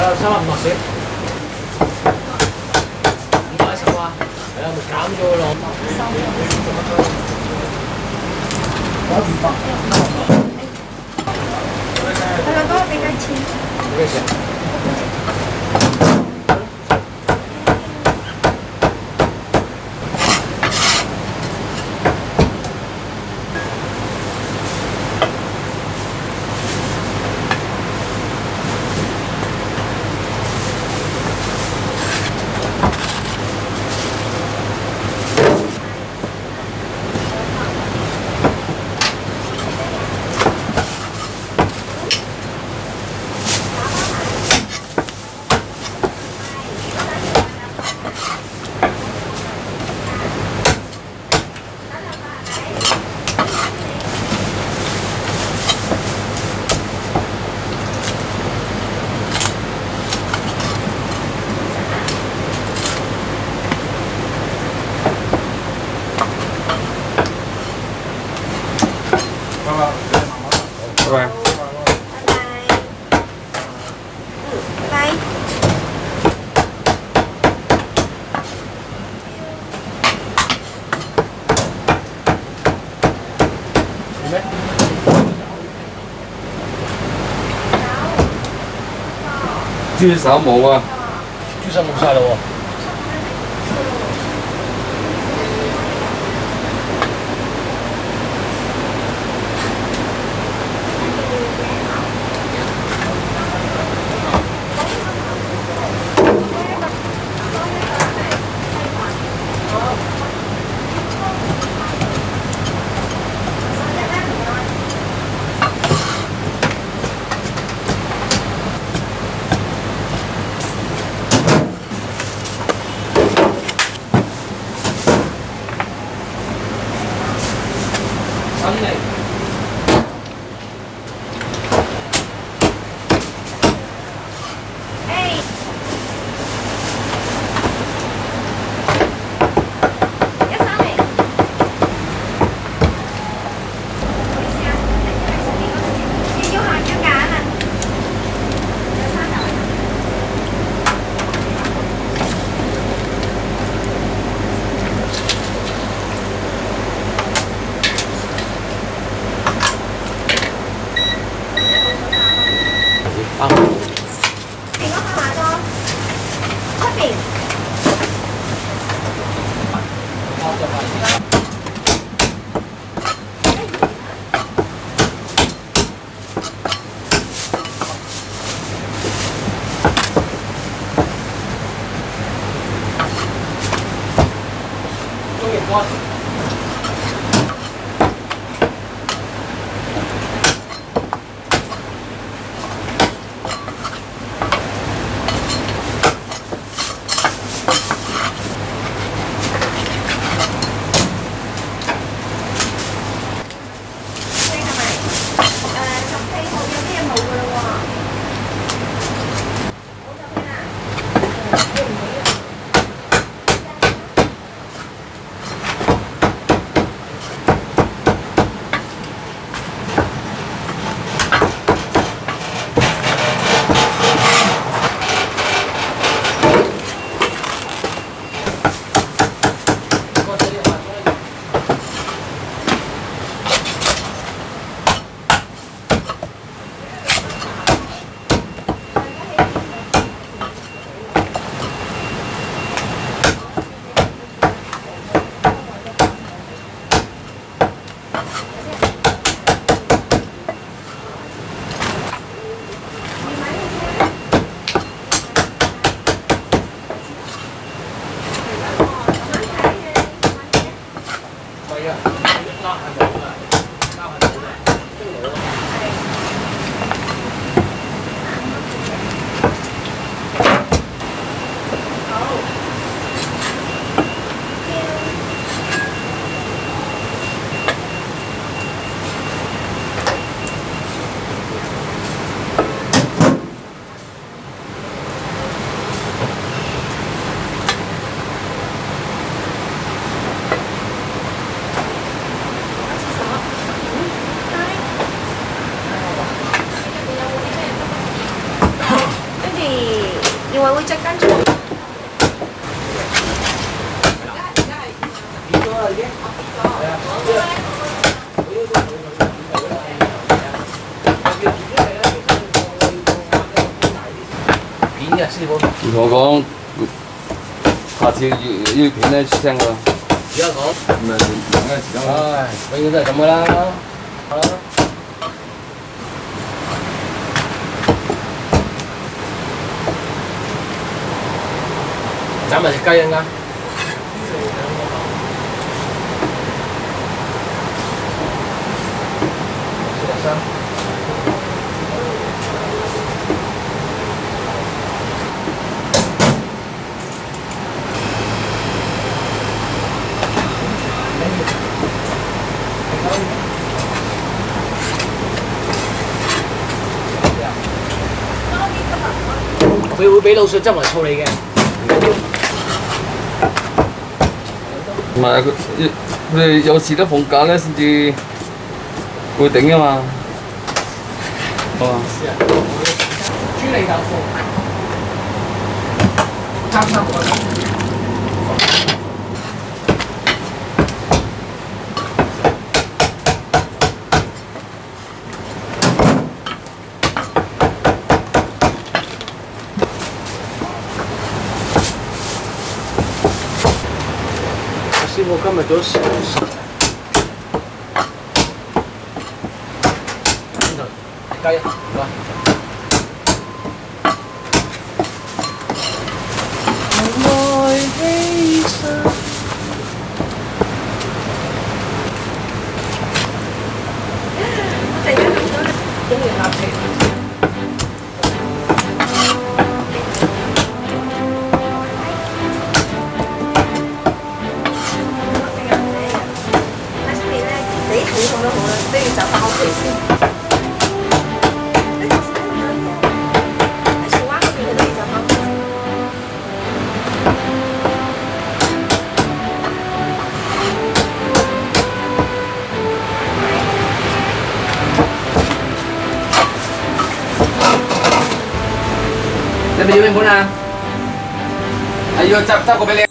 三粒麥先。500一抽啊！係啊，咪減咗咯。係啦，嗰個俾幾錢？幾多錢？拜拜。拜。咩？豬手冇啊！豬手冇晒啦喎！話會隻跟住我。片嘅師傅，你同我講，下次要片咧出聲㗎。而家講，唔係兩個時間。唉，永遠都係咁噶啦。好啦，斬埋隻雞啊！啱。佢會俾滷水汁嚟醋你嘅。唔係佢哋有時都放假咧先至會頂啊嘛。哦。豬脷豆腐，三個。師傅今日做少食，雞唔該。愛犧牲。突然間諗到中年立食。都好啦，都要就包皮先。呢個先咁樣嘅，喺荃灣嗰邊佢哋就包皮。你咪要邊本啊？係要執個俾你。